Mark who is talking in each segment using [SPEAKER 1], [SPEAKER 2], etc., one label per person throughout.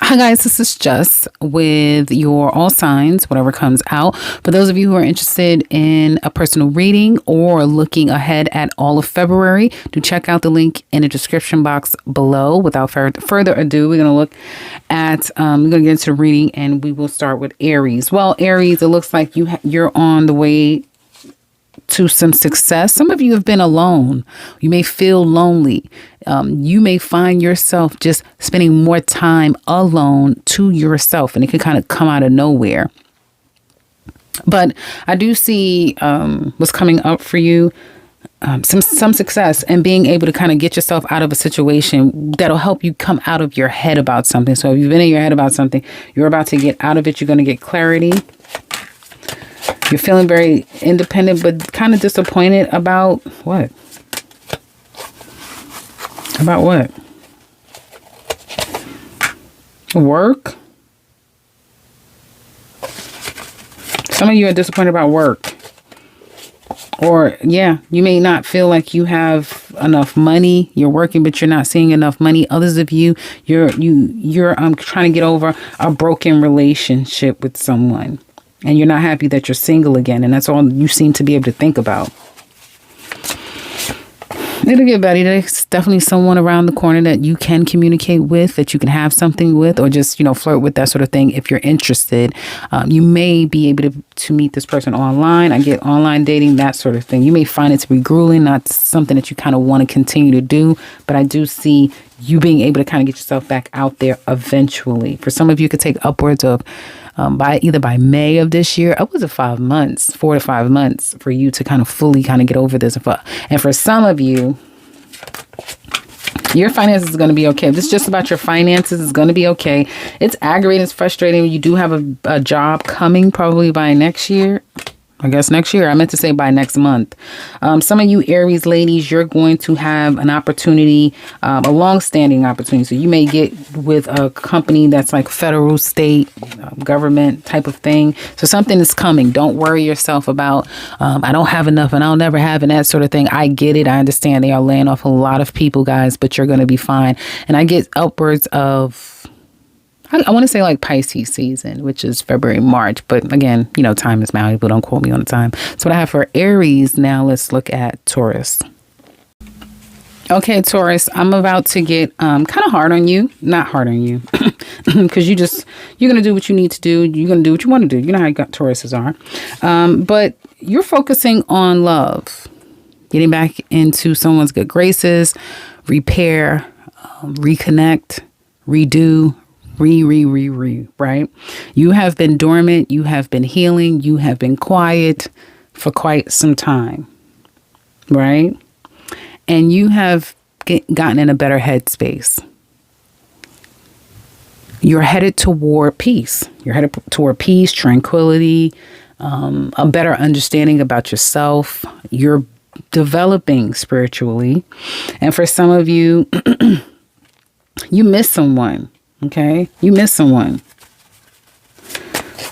[SPEAKER 1] Hi guys, this is Jess with your all signs, whatever comes out. For those of you who are interested in a personal reading or looking ahead at all of February, do check out the link in the description box below. Without further ado, we're going to look at, we're going to get into the reading and we will start with Aries. Well, Aries, it looks like you're on the way to some success. Some of you have been alone. You may feel lonely. You may find yourself just spending more time alone to yourself, and it can kind of come out of nowhere. But I do see what's coming up for you. Some success and being able to kind of get yourself out of a situation that'll help you come out of your head about something. So if you've been in your head about something, you're about to get out of it. You're going to get clarity. You're feeling very independent, but kind of disappointed about what? About what? Work? Some of you are disappointed about work. Or, yeah, you may not feel like you have enough money. You're working, but you're not seeing enough money. Others of you, you're trying to get over a broken relationship with someone. And you're not happy that you're single again. And that's all you seem to be able to think about. It'll get better. There's definitely someone around the corner that you can communicate with, that you can have something with, or just, flirt with, that sort of thing. If you're interested, you may be able to meet this person online. I get online dating, that sort of thing. You may find it to be grueling, not something that you kind of want to continue to do. But I do see you being able to kind of get yourself back out there eventually. For some of you, it could take upwards of by May of this year, upwards of 4 to 5 months for you to kind of fully kind of get over this. And for some of you, your finances is going to be okay. If it's just about your finances, it's going to be okay. It's aggravating, it's frustrating. You do have a job coming probably by next year. I guess next year. I meant to say by next month. Some of you Aries ladies, you're going to have an opportunity, a long-standing opportunity. So you may get with a company that's like federal, state, government type of thing. So something is coming. Don't worry yourself about, I don't have enough and I'll never have, and that sort of thing. I get it. I understand they are laying off a lot of people, guys, but you're going to be fine. And I get upwards of, I want to say like Pisces season, which is February, March. But again, time is malleable. Don't quote me on the time. So what I have for Aries, now let's look at Taurus. Okay, Taurus, I'm about to get kind of hard on you. Not hard on you. Because you're going to do what you need to do. You're going to do what you want to do. You know how Tauruses are. But you're focusing on love. Getting back into someone's good graces. Repair. Reconnect. Redo. Right? You have been dormant. You have been healing. You have been quiet for quite some time. Right? And you have gotten in a better headspace. You're headed toward peace. You're headed toward peace, tranquility, a better understanding about yourself. You're developing spiritually. And for some of you, you miss someone. Okay, you miss someone.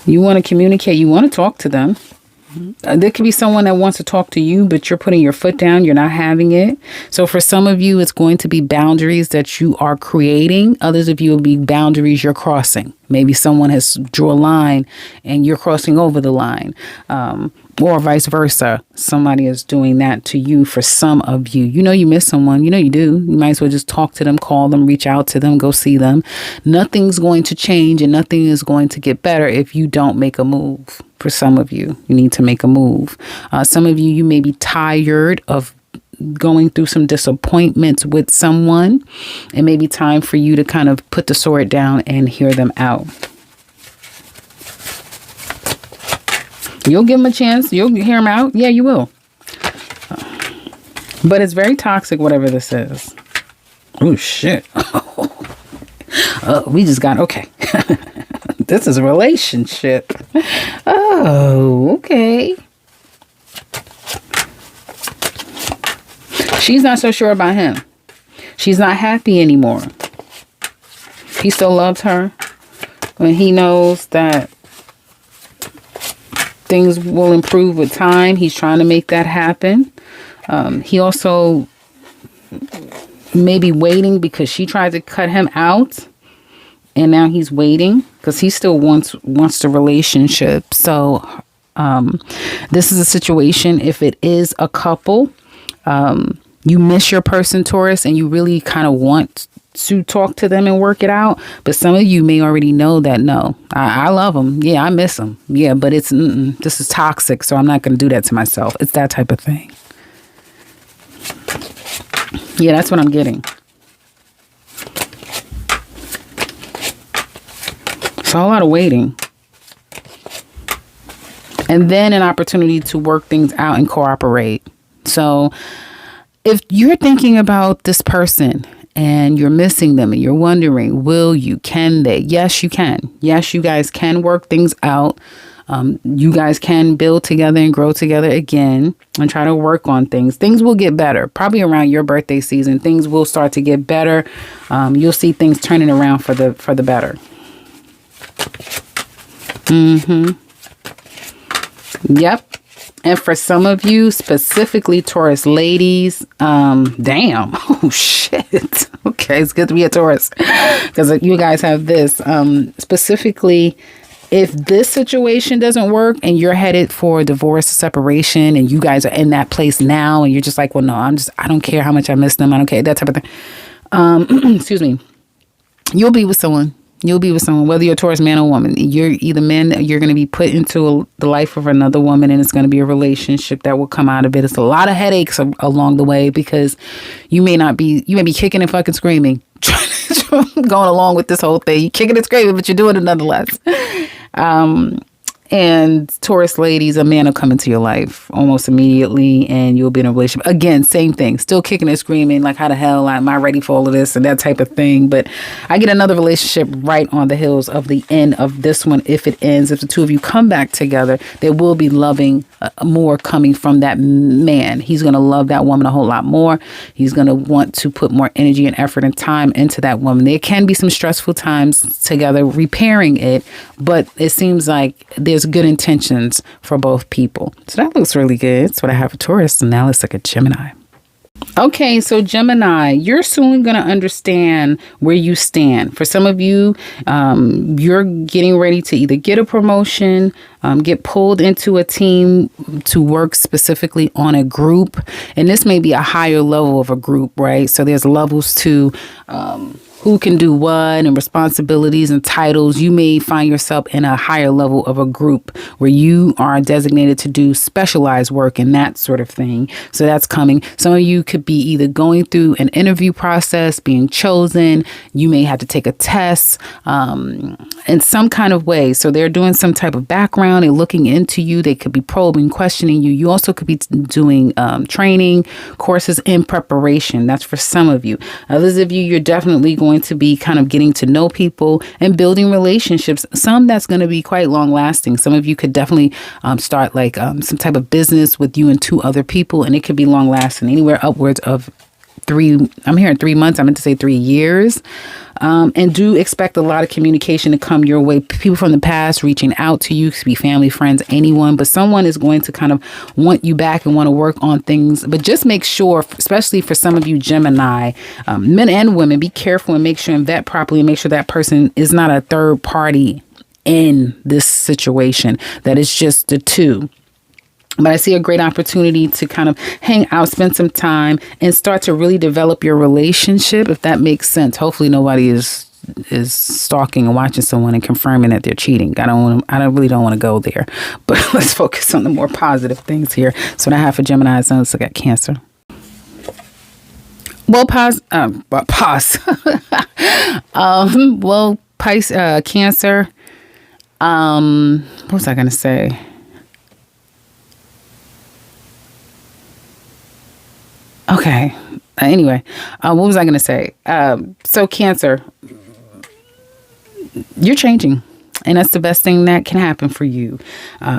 [SPEAKER 1] You want to communicate. You want to talk to them. There could be someone that wants to talk to you, but you're putting your foot down. You're not having it. So for some of you, it's going to be boundaries that you are creating. Others of you will be boundaries you're crossing. Maybe someone has drew a line and you're crossing over the line. Or vice versa. Somebody is doing that to you. For some of you, you miss someone. You do. You might as well just talk to them, call them, reach out to them, go see them. Nothing's going to change and nothing is going to get better if you don't make a move. For some of you, you need to make a move. Some of you, you may be tired of going through some disappointments with someone. It may be time for you to kind of put the sword down and hear them out. You'll give them a chance. You'll hear them out. Yeah, you will. But it's very toxic, whatever this is. Oh, shit. We just got, okay. This is a relationship. Oh, okay. She's not so sure about him. She's not happy anymore. He still loves her. When he knows that things will improve with time, he's trying to make that happen. He also may be waiting because she tried to cut him out. and now he's waiting because he still wants the relationship. So this is a situation, if it is a couple, you miss your person, Taurus, and you really kind of want to talk to them and work it out. But some of you may already know that, no, I love them. Yeah, I miss them. Yeah, but it's, this is toxic, so I'm not going to do that to myself. It's that type of thing. Yeah, that's what I'm getting. So a lot of waiting. And then an opportunity to work things out and cooperate. So if you're thinking about this person and you're missing them and you're wondering, will you, can they? Yes, you can. Yes, you guys can work things out. You guys can build together and grow together again and try to work on things. Things will get better. Probably around your birthday season, things will start to get better. You'll see things turning around for the better. Yep. And for some of you, specifically Taurus ladies, damn. Oh, shit. Okay, it's good to be a Taurus because you guys have this. Specifically, if this situation doesn't work and you're headed for divorce, separation, and you guys are in that place now and you're just like, well, no, I don't care how much I miss them. I don't care. That type of thing. Excuse me. You'll be with someone. You'll be with someone, whether you're a Taurus man or woman. You're either men, you're going to be put into the life of another woman, and it's going to be a relationship that will come out of it. It's a lot of headaches along the way because you may be kicking and fucking screaming, going along with this whole thing. You're kicking and screaming, but you're doing it nonetheless. And Taurus ladies, a man will come into your life almost immediately and you'll be in a relationship. Again, same thing. Still kicking and screaming like, how the hell am I ready for all of this and that type of thing. But I get another relationship right on the heels of the end of this one. If it ends, if the two of you come back together, there will be loving more coming from that man. He's going to love that woman a whole lot more. He's going to want to put more energy and effort and time into that woman. There can be some stressful times together repairing it, but it seems like there's good intentions for both people. So that looks really good. That's what I have for Taurus. And now let's look at Gemini. Okay, so Gemini, you're soon going to understand where you stand. For some of you, you're getting ready to either get a promotion, get pulled into a team to work specifically on a group. And this may be a higher level of a group, right? So there's levels to who can do what and responsibilities and titles. You may find yourself in a higher level of a group where you are designated to do specialized work and that sort of thing. So that's coming. Some of you could be either going through an interview process, being chosen. You may have to take a test in some kind of way. So they're doing some type of background. They're looking into you. They could be probing, questioning you. You also could be doing training courses in preparation. That's for some of you. Others of you, you're definitely going to be kind of getting to know people and building relationships. Some that's going to be quite long lasting. Some of you could definitely start like some type of business with you and two other people, and it could be long lasting, anywhere upwards of 3. I'm hearing 3 months. I meant to say 3 years. And do expect a lot of communication to come your way. People from the past reaching out to you, could be family, friends, anyone, but someone is going to kind of want you back and want to work on things. But just make sure, especially for some of you Gemini, men and women, be careful and make sure and vet properly and make sure that person is not a third party in this situation, that it's just the two. But I see a great opportunity to kind of hang out, spend some time, and start to really develop your relationship, if that makes sense. Hopefully nobody is stalking and watching someone and confirming that they're cheating. I really don't want to go there. But let's focus on the more positive things here. So what I have for Gemini is let's look at Cancer. Well, Pisces, Cancer. What was I going to say? Okay. Anyway, what was I going to say? So Cancer, you're changing. And that's the best thing that can happen for you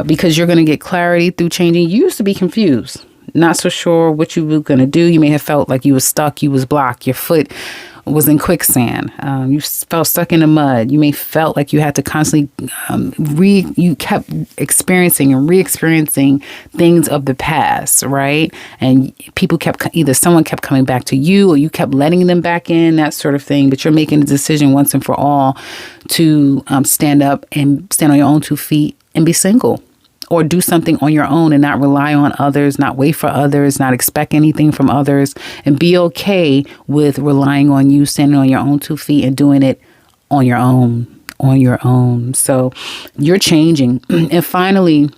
[SPEAKER 1] because you're going to get clarity through changing. You used to be confused. not so sure what you were going to do. You may have felt like you were stuck, you was blocked, your foot was in quicksand. You felt stuck in the mud. You may felt like you had to constantly you kept experiencing and re-experiencing things of the past, right? And people someone kept coming back to you, or you kept letting them back in, that sort of thing. But you're making a decision once and for all to stand up and stand on your own 2 feet and be single. Or do something on your own and not rely on others, not wait for others, not expect anything from others, and be okay with relying on you, standing on your own 2 feet and doing it on your own. So you're changing. And finally,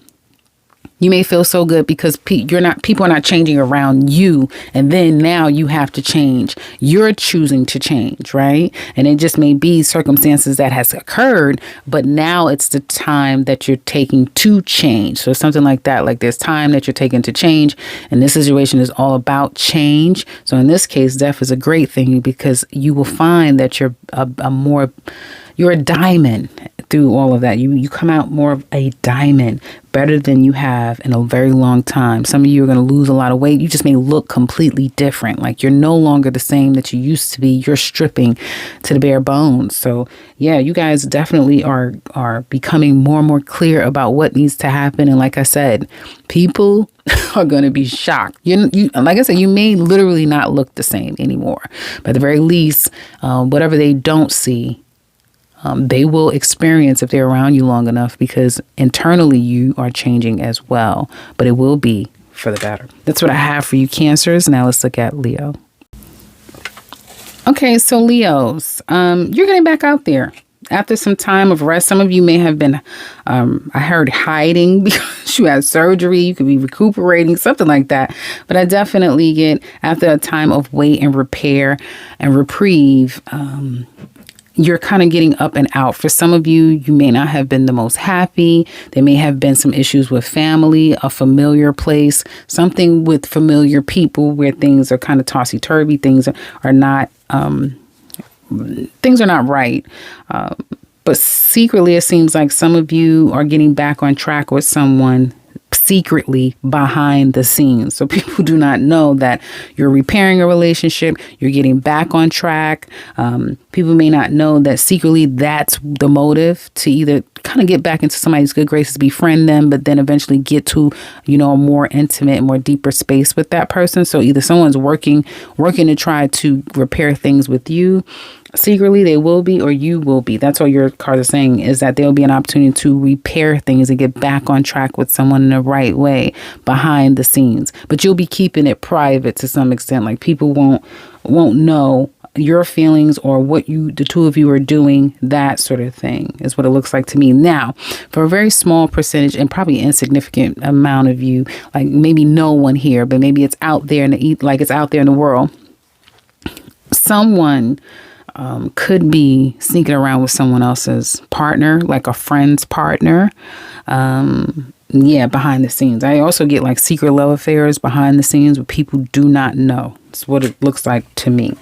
[SPEAKER 1] you may feel so good because people are not changing around you. And then now you have to change. You're choosing to change, right? And it just may be circumstances that has occurred, but now it's the time that you're taking to change. So something like that, like there's time that you're taking to change. And this situation is all about change. So in this case, death is a great thing because you will find that you're a diamond through all of that. You come out more of a diamond, better than you have in a very long time. Some of you are going to lose a lot of weight. You just may look completely different. Like you're no longer the same that you used to be. You're stripping to the bare bones. So yeah, you guys definitely are becoming more and more clear about what needs to happen. And like I said, people are going to be shocked. You like I said, you may literally not look the same anymore. But at the very least, whatever they don't see, they will experience if they're around you long enough, because internally you are changing as well, but it will be for the better. That's what I have for you, Cancers. Now let's look at Leo. Okay, so Leos, you're getting back out there after some time of rest. Some of you may have been, I heard, hiding because you had surgery. You could be recuperating, something like that. But I definitely get, after a time of wait and repair and reprieve, you're kind of getting up and out. For some of you, you may not have been the most happy. There may have been some issues with family, a familiar place, something with familiar people where things are kind of tossy-turvy. Things are not right. But secretly, it seems like some of you are getting back on track with someone secretly behind the scenes. So people do not know that you're repairing a relationship, you're getting back on track. People may not know that secretly that's the motive, to either kind of get back into somebody's good graces, befriend them, but then eventually get to, a more intimate, more deeper space with that person. So either someone's working to try to repair things with you. Secretly, they will be, or you will be. That's what your cards are saying, is that there'll be an opportunity to repair things and get back on track with someone in the right way behind the scenes. But you'll be keeping it private to some extent. Like people won't know your feelings or what the two of you are doing. That sort of thing is what it looks like to me. Now, for a very small percentage and probably insignificant amount of you, like maybe no one here, but maybe it's out there it's out there in the world. Someone could be sneaking around with someone else's partner, like a friend's partner. Behind the scenes. I also get like secret love affairs behind the scenes with people who do not know. It's what it looks like to me.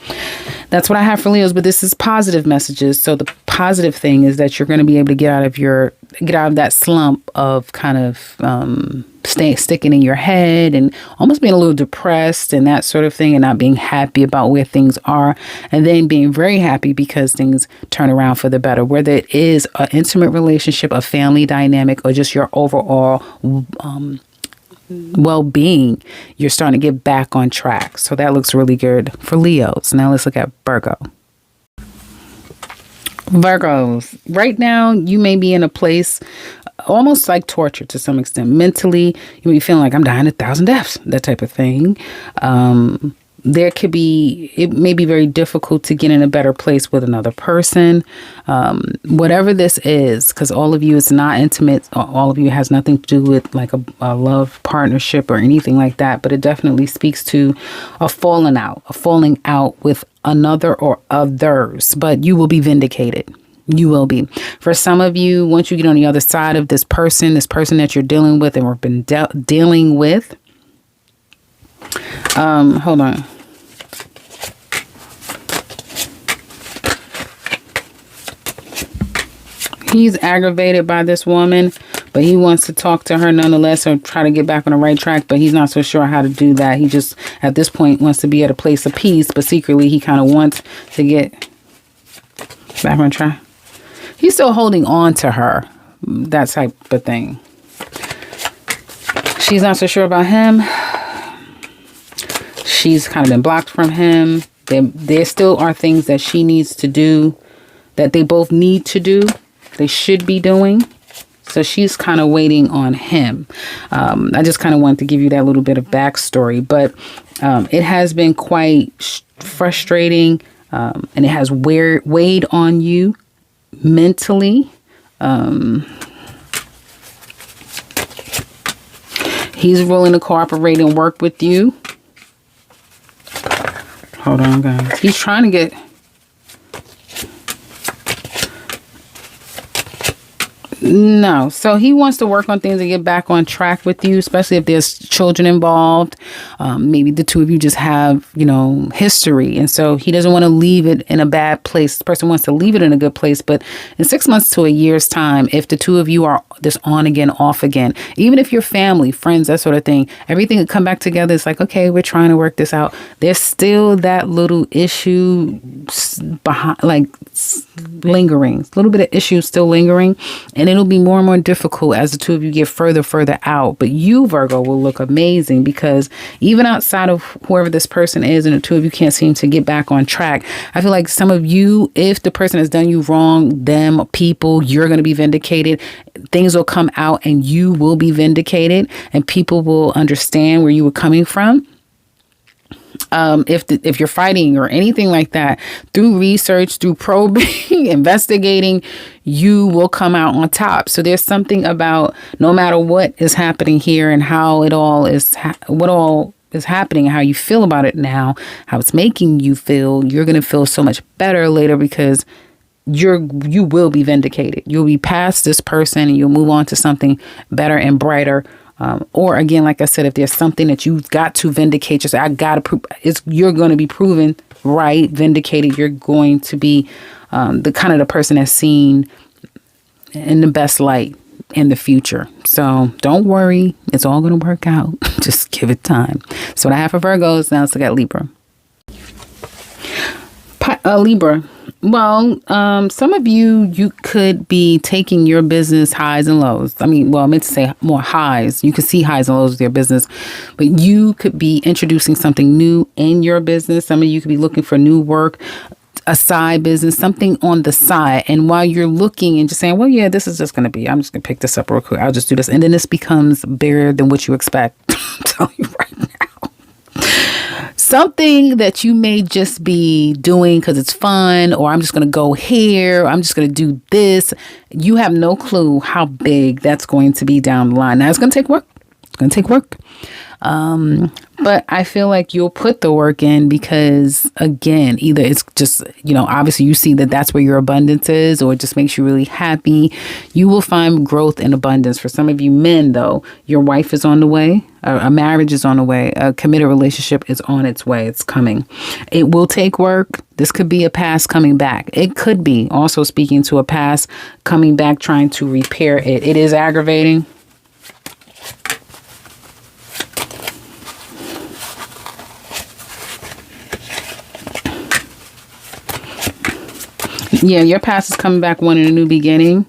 [SPEAKER 1] That's what I have for Leos, but this is positive messages. So the positive thing is that you're going to be able to get out of that slump of kind of sticking in your head and almost being a little depressed and that sort of thing, and not being happy about where things are, and then being very happy because things turn around for the better, whether it is an intimate relationship, a family dynamic, or just your overall well-being. You're starting to get back on track. So that looks really good for Leos. Now let's look at Virgo. Virgos, right now you may be in a place almost like torture to some extent. Mentally, you may be feeling like I'm dying 1,000 deaths, that type of thing. It may be very difficult to get in a better place with another person. Whatever this is, because all of you is not intimate. All of you has nothing to do with like a love partnership or anything like that. But it definitely speaks to a falling out with another or others. But you will be vindicated. You will be. For some of you, once you get on the other side of this person that you're dealing with and we've been dealing with. Hold on. He's aggravated by this woman, but he wants to talk to her nonetheless or try to get back on the right track, but he's not so sure how to do that. He just, at this point, wants to be at a place of peace, but secretly he kind of wants to get back on track. He's still holding on to her, that type of thing. She's not so sure about him. She's kind of been blocked from him. There still are things that she needs to do, that they both need to do. They should be doing. So she's kind of waiting on him. I just kind of wanted to give you that little bit of backstory. But it has been quite frustrating. And it has weighed on you mentally. He's willing to cooperate and work with you. Hold on, guys. He's trying to get... No. So he wants to work on things and get back on track with you, especially if there's children involved. Maybe the two of you just have, history. And so he doesn't want to leave it in a bad place. This person wants to leave it in a good place. But in 6 months to a year's time, if the two of you are this on again, off again, even if you're family, friends, that sort of thing, everything would come back together. It's like, okay, we're trying to work this out. There's still that little issue behind, like lingering, a little bit of issue still lingering. And it'll be more and more difficult as the two of you get further out. But you, Virgo, will look amazing because even outside of whoever this person is and the two of you can't seem to get back on track, I feel like some of you, if the person has done you wrong, them, people, you're going to be vindicated. Things will come out and you will be vindicated and people will understand where you were coming from. If you're fighting or anything like that, through research, through probing, investigating, you will come out on top. So there's something about no matter what is happening here and how it all is, what all is happening, how you feel about it now, how it's making you feel, you're going to feel so much better later because you will be vindicated. You'll be past this person and you'll move on to something better and brighter. Or again, like I said, if there's something that you've got to vindicate, just I got to prove, you're going to be proven right, vindicated. You're going to be the kind of the person that's seen in the best light in the future. So don't worry, it's all going to work out. Just give it time. So what I have for Virgos now, let's look at Libra. Libra. Well, some of you could be taking your business highs and lows. I meant to say more highs. You could see highs and lows with your business, but you could be introducing something new in your business. Some of you could be looking for new work, a side business, something on the side. And while you're looking and just saying, well, yeah, this is just going to be, I'm just going to pick this up real quick. I'll just do this. And then this becomes bigger than what you expect. I'm telling you right now. Something that you may just be doing because it's fun, or I'm just going to go here, I'm just going to do this. You have no clue how big that's going to be down the line. Now, it's going to take work. It's going to take work. But I feel like you'll put the work in because, again, either it's just, obviously you see that that's where your abundance is, or it just makes you really happy. You will find growth and abundance. For some of you men, though, your wife is on the way. A marriage is on the way. A committed relationship is on its way. It's coming. It will take work. This could be a past coming back. It could be also speaking to a past coming back, trying to repair it. It is aggravating. Yeah, your past is coming back wanting a new beginning.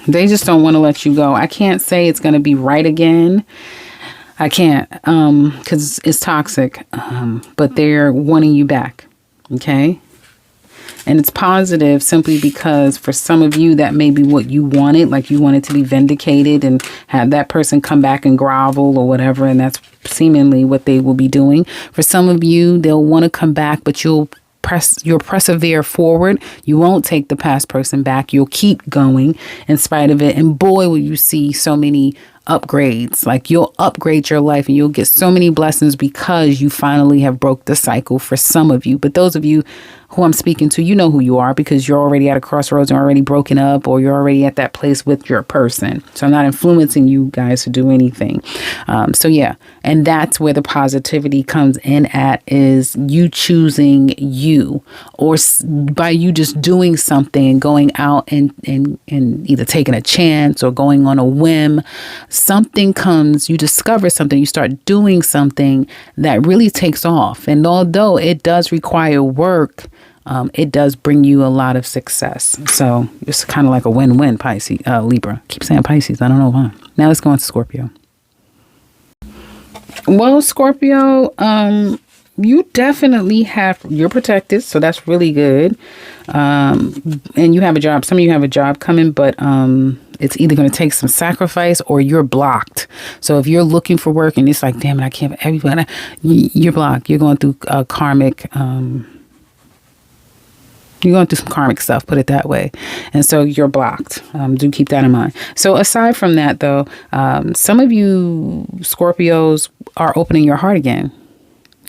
[SPEAKER 1] They just don't want to let you go. I can't say it's going to be right again. I can't, because it's toxic. But they're wanting you back. Okay. And it's positive simply because for some of you, that may be what you wanted. Like you wanted to be vindicated and have that person come back and grovel or whatever. And that's seemingly what they will be doing. For some of you, they'll want to come back, but you'll persevere forward. You won't take the past person back. You'll keep going in spite of it. And boy, will you see so many upgrades. Like you'll upgrade your life and you'll get so many blessings because you finally have broke the cycle for some of you. But those of you who I'm speaking to, you know who you are because you're already at a crossroads and already broken up, or you're already at that place with your person. So I'm not influencing you guys to do anything. So yeah, and that's where the positivity comes in at, is you choosing you, or by you just doing something and going out and either taking a chance or going on a whim. Something comes, you discover something, you start doing something that really takes off. And although it does require work, it does bring you a lot of success. So it's kind of like a win-win, Pisces, Libra. Keep saying Pisces. I don't know why. Now let's go on to Scorpio. Well, Scorpio, you definitely you're protected. So that's really good. And you have a job. Some of you have a job coming, but it's either going to take some sacrifice or you're blocked. So if you're looking for work and it's like, damn it, I can't, everybody, you're blocked. You're going through karmic, you're going through some karmic stuff, put it that way. And so you're blocked. Do keep that in mind. So aside from that, though, some of you Scorpios are opening your heart again.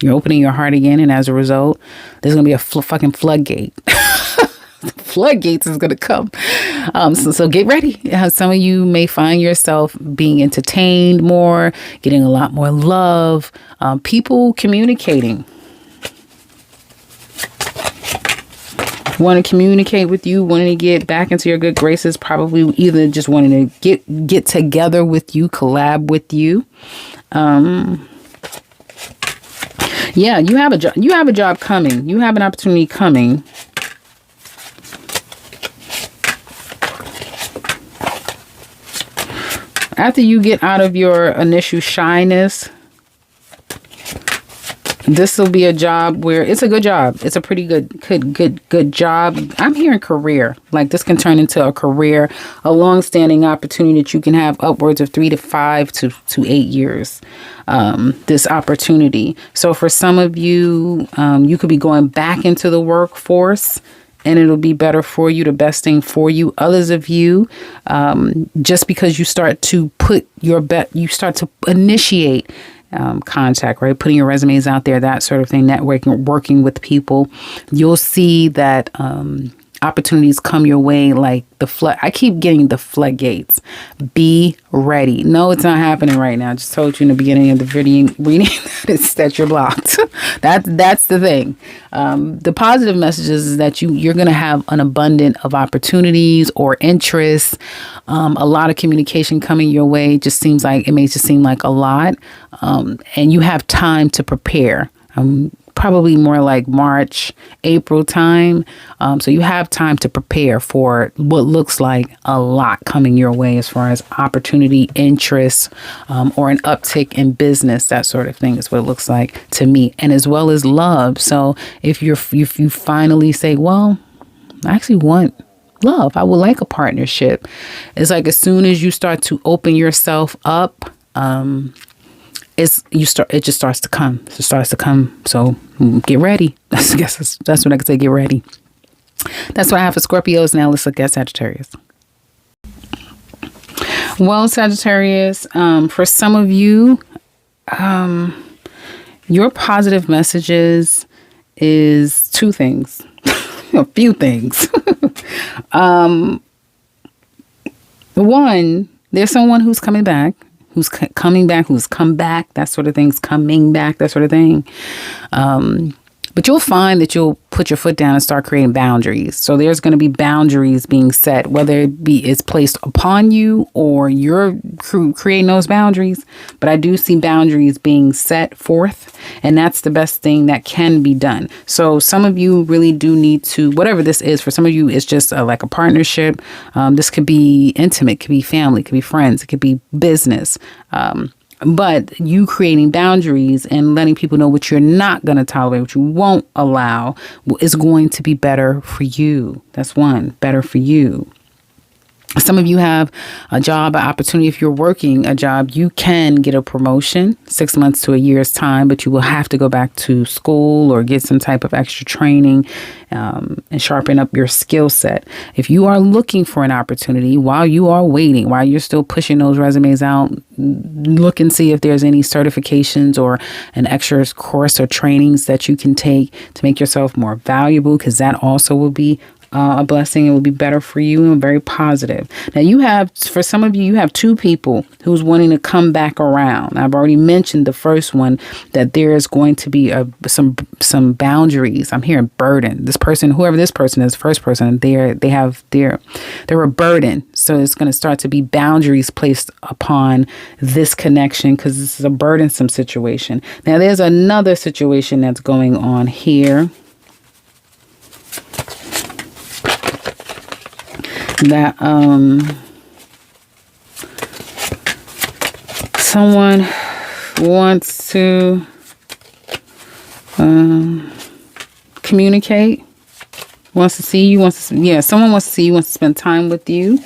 [SPEAKER 1] You're opening your heart again. And as a result, there's going to be a fucking floodgate. Floodgates is going to come. So get ready. Some of you may find yourself being entertained more, getting a lot more love, people communicating. Want to communicate with you, wanting to get back into your good graces, probably either just wanting to get together with you, collab with you. Yeah, you have a job. You have a job coming. You have an opportunity coming. After you get out of your initial shyness, this will be a job where it's a good job. It's a pretty good job. I'm hearing career. Like this can turn into a career, a long-standing opportunity that you can have upwards of 3 to 5 to 8 years. This opportunity. So for some of you, you could be going back into the workforce, and it'll be better for you, the best thing for you. Others of you, just because you start to put your you start to initiate contact, right? Putting your resumes out there, that sort of thing, networking, working with people, you'll see that opportunities come your way like the flood. I keep getting the floodgates. Be ready. No, it's not happening right now. I just told you in the beginning of the video reading that you're blocked. That's the thing. The positive messages is that you're going to have an abundance of opportunities or interests. A lot of communication coming your way. It may just seem like a lot. And you have time to prepare. Probably more like March, April time. So you have time to prepare for what looks like a lot coming your way as far as opportunity, interest, or an uptick in business. That sort of thing is what it looks like to me. And as well as love. So if you finally say, well, I actually want love, I would like a partnership. It's like as soon as you start to open yourself up, it just starts to come. It starts to come. So get ready. I guess that's what I could say. Get ready. That's what I have for Scorpios. Now let's look at Sagittarius. Well, Sagittarius, for some of you, your positive messages is two things, a few things. One, there's someone who's coming back. Who's come back, that sort of thing's coming back, that sort of thing. But you'll find that you'll put your foot down and start creating boundaries. So there's going to be boundaries being set, whether it's placed upon you or you're creating those boundaries. But I do see boundaries being set forth, and that's the best thing that can be done. So some of you really do need to, whatever this is, for some of you, it's just like a partnership. This could be intimate, could be family, could be friends, it could be business. But you creating boundaries and letting people know what you're not going to tolerate, what you won't allow, is going to be better for you. That's one, better for you. Some of you have a job, an opportunity. If you're working a job, you can get a promotion 6 months to a year's time, but you will have to go back to school or get some type of extra training and sharpen up your skill set. If you are looking for an opportunity while you are waiting, while you're still pushing those resumes out, look and see if there's any certifications or an extra course or trainings that you can take to make yourself more valuable, because that also will be a blessing. It will be better for you and very positive. Now you have, for some of you, you have two people who's wanting to come back around. I've already mentioned the first one, that there is going to be some boundaries. I'm hearing burden. This person, whoever this person is, first person, they're a burden. So it's going to start to be boundaries placed upon this connection, because this is a burdensome situation. Now there's another situation that's going on here that someone wants to communicate, wants to see you, someone wants to see you, wants to spend time with you.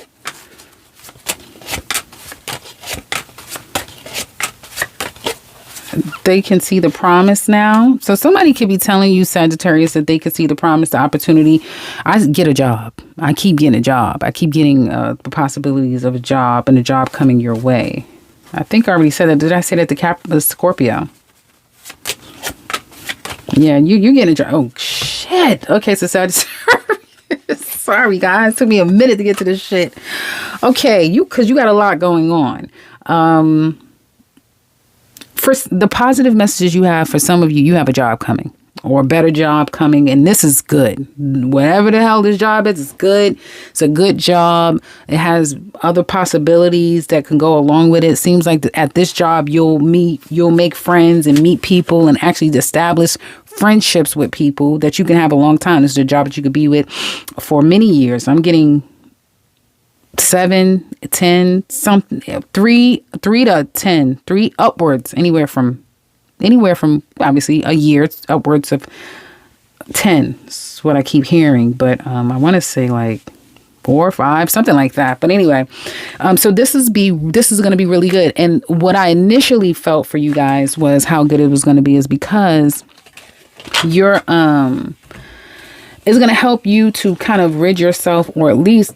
[SPEAKER 1] They can see the promise now. So somebody could be telling you, Sagittarius, that they could see the promise, the opportunity. I get a job. I keep getting a job. I keep getting the possibilities of a job and a job coming your way. I think I already said that. Did I say that the Scorpio? Yeah, you're getting a job. Oh, shit. Okay, so Sagittarius. Sorry, guys. It took me a minute to get to this shit. Okay, because you got a lot going on. For the positive messages you have, for some of you, you have a job coming or a better job coming. And this is good. Whatever the hell this job is, it's good. It's a good job. It has other possibilities that can go along with it. It seems like at this job, you'll make friends and meet people and actually establish friendships with people that you can have a long time. This is a job that you could be with for many years. I'm getting 7, 10, something, 3 to 10, 3 upwards, anywhere from obviously a year, upwards of 10 is what I keep hearing. But I want to say like 4 or 5, something like that. But anyway, so this is going to be really good. And what I initially felt for you guys was how good it was going to be, is because you're it's going to help you to kind of rid yourself, or at least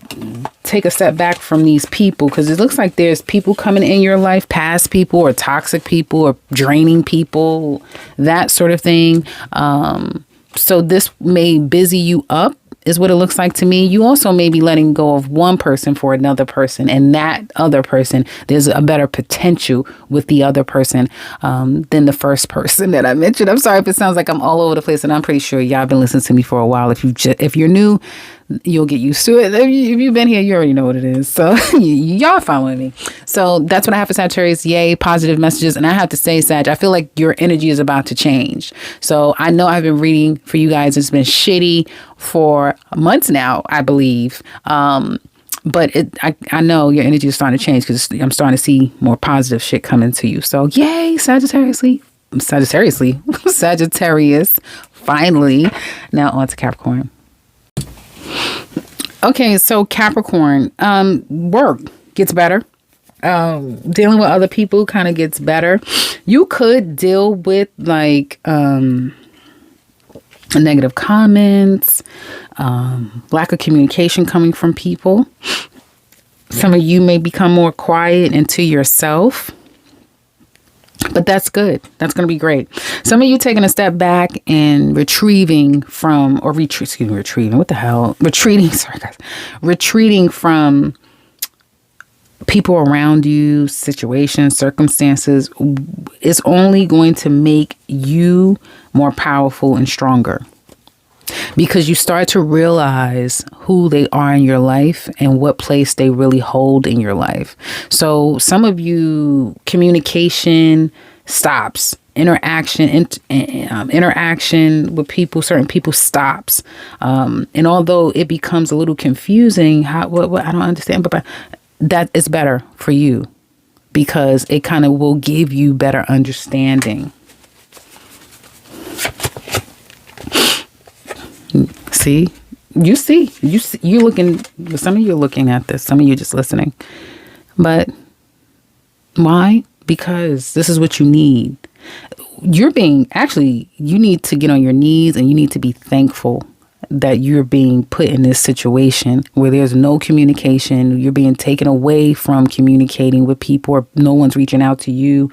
[SPEAKER 1] take a step back from these people, because it looks like there's people coming in your life, past people or toxic people or draining people, that sort of thing. So this may busy you up, is what it looks like to me. You also may be letting go of one person for another person, and that other person, there's a better potential with the other person than the first person that I mentioned. I'm sorry if it sounds like I'm all over the place, and I'm pretty sure y'all been listening to me for a while. If you're new, you'll get used to it. If you've been here, you already know what it is. So y'all following me. So that's what I have for Sagittarius. Yay, positive messages. And I have to say, Sag, I feel like your energy is about to change. So I know I've been reading for you guys. It's been shitty for months now, I believe. But I know your energy is starting to change, because I'm starting to see more positive shit coming to you. So yay, Sagittarius. Finally. Now on to Capricorn. Okay, so Capricorn, work gets better. Dealing with other people kind of gets better. You could deal with like negative comments, lack of communication coming from people. Some of you may become more quiet and to yourself. But that's good. That's going to be great. Some of you taking a step back and retreating from people around you, situations, circumstances, is only going to make you more powerful and stronger. Because you start to realize who they are in your life and what place they really hold in your life. So some of you, communication stops. Interaction with people, certain people stops. And although it becomes a little confusing, what I don't understand, but that is better for you, because it kind of will give you better understanding. See, you looking, some of you are looking at this, some of you just listening. But why? Because this is what you need. You need to get on your knees and you need to be thankful that you're being put in this situation where there's no communication. You're being taken away from communicating with people, or no one's reaching out to you.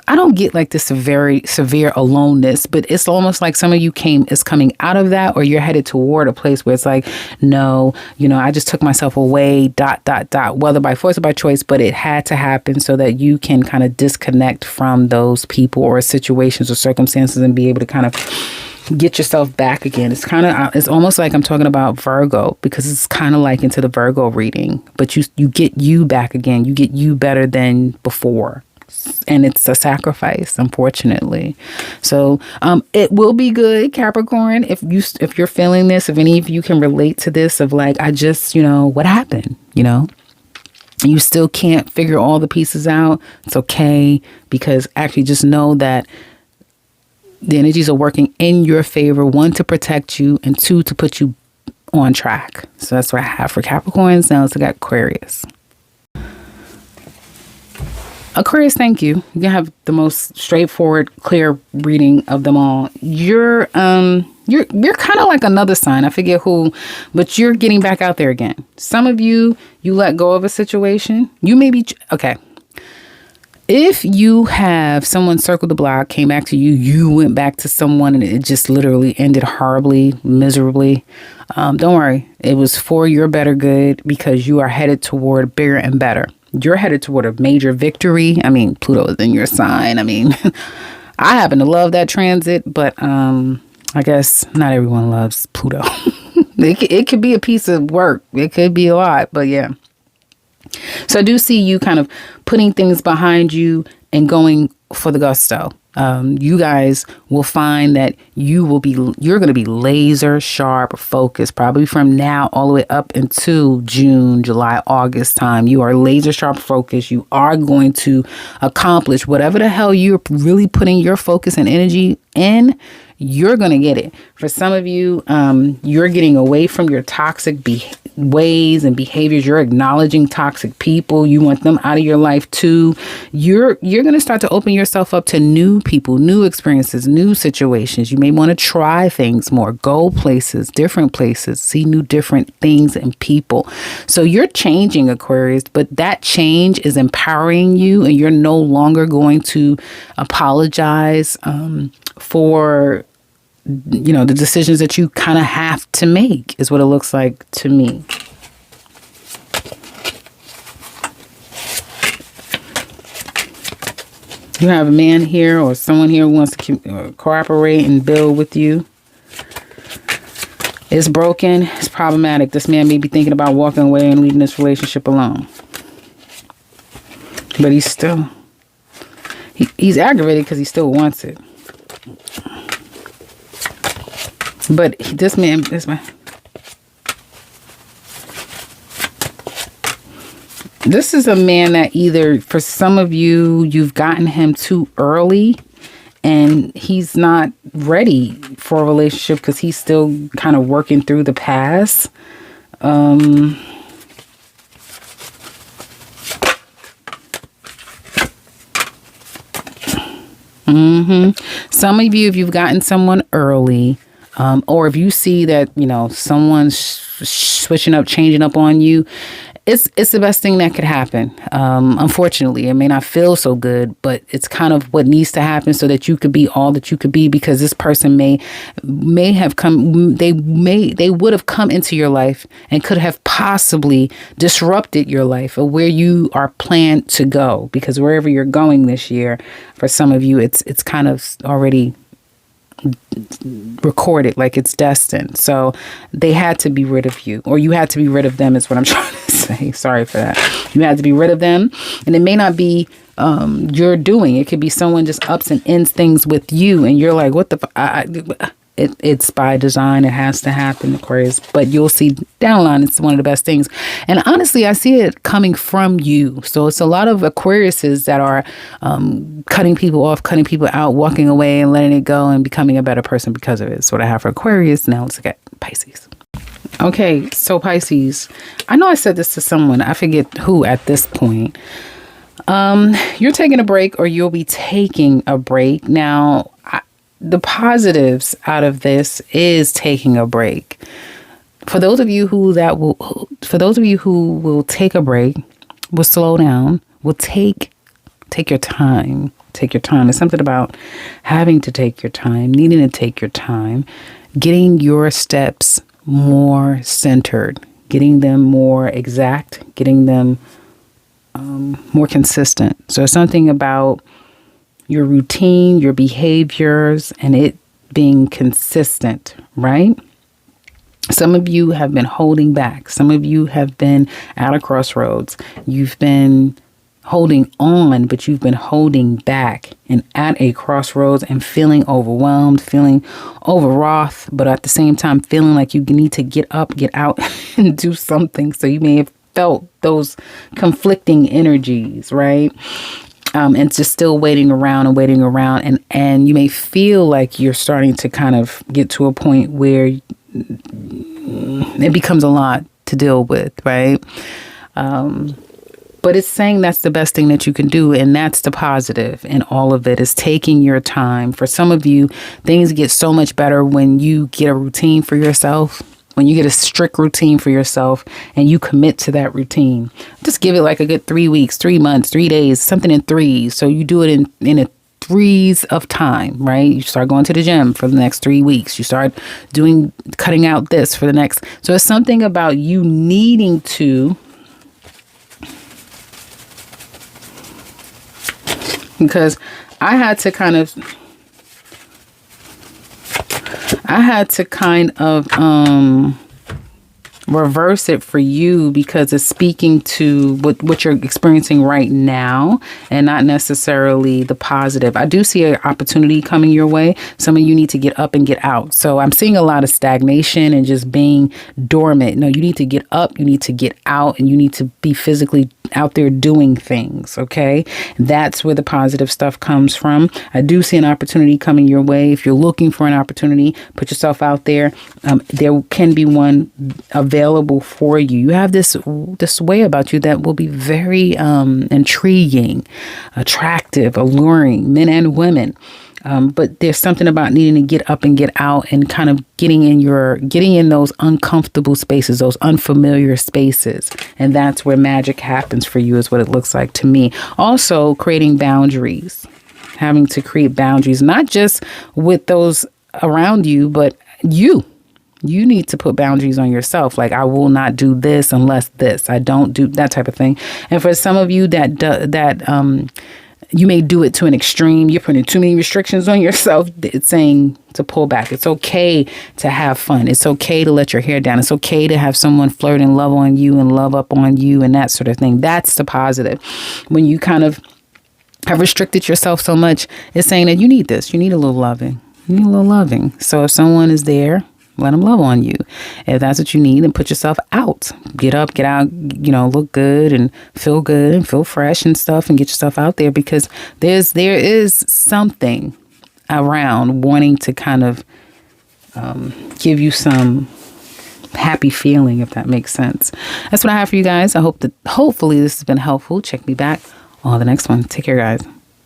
[SPEAKER 1] I don't get like this very severe aloneness, but it's almost like some of you is coming out of that, or you're headed toward a place where it's like, no, I just took myself away, ... whether by force or by choice, but it had to happen so that you can kind of disconnect from those people or situations or circumstances and be able to kind of get yourself back again. It's almost like I'm talking about Virgo, because it's kind of like into the Virgo reading, but you get you back again. You get you better than before. And it's a sacrifice, unfortunately. So it will be good, Capricorn, if you're feeling this, if any of you can relate to this, of like, I just, what happened, you still can't figure all the pieces out. It's okay, because actually just know that the energies are working in your favor, 1, to protect you, and 2, to put you on track. So that's what I have for Capricorns. Now let's look at Aquarius. Aquarius, thank you. You have the most straightforward, clear reading of them all. You're kind of like another sign. I forget who, but you're getting back out there again. Some of you let go of a situation. You may be, okay. If you have someone circle the block, came back to you, you went back to someone and it just literally ended horribly, miserably. Don't worry. It was for your better good, because you are headed toward bigger and better. You're headed toward a major victory. I mean, Pluto is in your sign. I mean, I happen to love that transit, but I guess not everyone loves Pluto. It could be a piece of work. It could be a lot, but yeah. So I do see you kind of putting things behind you and going for the gusto. You guys will find that you're going to be laser sharp focused, probably from now all the way up into June, July, August time. You are laser sharp focused. You are going to accomplish whatever the hell you're really putting your focus and energy in. You're going to get it. For some of you, you're getting away from your toxic ways and behaviors. You're acknowledging toxic people. You want them out of your life too. You're going to start to open yourself up to new people, new experiences, new situations. You may want to try things more, go places, different places, see new different things and people. So you're changing, Aquarius, but that change is empowering you, and you're no longer going to apologize for the decisions that you kind of have to make, is what it looks like to me. You have a man here or someone here who wants to cooperate and build with you. It's broken. It's problematic. This man may be thinking about walking away and leaving this relationship alone. But he's still... He's aggravated because he still wants it. But this man... This is a man that either, for some of you, you've gotten him too early and he's not ready for a relationship because he's still kind of working through the past. Some of you, if you've gotten someone early, or if you see that, someone's switching up, changing up on you, it's the best thing that could happen. Unfortunately, it may not feel so good, but it's kind of what needs to happen so that you could be all that you could be, because this person may have come, they would have come into your life and could have possibly disrupted your life or where you are planned to go, because wherever you're going this year, for some of you, it's kind of already recorded, like it's destined. So they had to be rid of you, or you had to be rid of them, is what I'm trying to say. Sorry for that. You had to be rid of them, and it may not be your doing. It could be someone just ups and ends things with you, and you're like, what the it's by design. It has to happen, Aquarius. But you'll see down the line, it's one of the best things. And honestly, I see it coming from you. So it's a lot of Aquariuses that are cutting people off, cutting people out, walking away and letting it go and becoming a better person because of it. That's what I have for Aquarius. Now let's look at Pisces. Okay, so Pisces, I know I said this to someone, I forget who at this point. You're taking a break, or you'll be taking a break. Now, the positives out of this is taking a break. For those of you who will take a break, will slow down, will take your time. Take your time. It's something about having to take your time, needing to take your time, getting your steps more centered, getting them more exact, getting them more consistent. So it's something about your routine, your behaviors, and it being consistent, right? Some of you have been holding back. Some of you have been at a crossroads. You've been holding on, but you've been holding back and at a crossroads and feeling overwhelmed, feeling overwrought, but at the same time feeling like you need to get up, get out and do something. So you may have felt those conflicting energies, right? And just still waiting around and you may feel like you're starting to kind of get to a point where it becomes a lot to deal with, right? But it's saying that's the best thing that you can do. And that's the positive in all of it, is taking your time. For some of you, things get so much better when you get a routine for yourself, when you get a strict routine for yourself and you commit to that routine. Just give it like a good 3 weeks, 3 months, 3 days, something in threes. So you do it in a threes of time, right? You start going to the gym for the next 3 weeks. You start cutting out this for the next. So it's something about you needing to, because I had to kind of reverse it for you, because it's speaking to what you're experiencing right now and not necessarily the positive. I do see an opportunity coming your way. Some of you need to get up and get out. So I'm seeing a lot of stagnation and just being dormant. No, you need to get up, you need to get out, and you need to be physically out there doing things. Okay. That's where the positive stuff comes from. I do see an opportunity coming your way. If you're looking for an opportunity, put yourself out there. There can be one available for you. You have this way about you that will be very intriguing, attractive, alluring, men and women. But there's something about needing to get up and get out and kind of getting in those uncomfortable spaces, those unfamiliar spaces. And that's where magic happens for you, is what it looks like to me. Also, creating boundaries, having to create boundaries, not just with those around you, but you need to put boundaries on yourself. Like, I will not do this unless this. I don't do that type of thing. And for some of you you may do it to an extreme. You're putting too many restrictions on yourself. It's saying to pull back. It's okay to have fun. It's okay to let your hair down. It's okay to have someone flirt and love on you and love up on you and that sort of thing. That's the positive. When you kind of have restricted yourself so much, it's saying that you need this. You need a little loving. You need a little loving. So if someone is there, let them love on you. If that's what you need, then put yourself out. Get up, get out, look good and feel fresh and stuff, and get yourself out there, because there is something around wanting to kind of give you some happy feeling, if that makes sense. That's what I have for you guys. I hope that hopefully this has been helpful. Check me back on the next one. Take care, guys.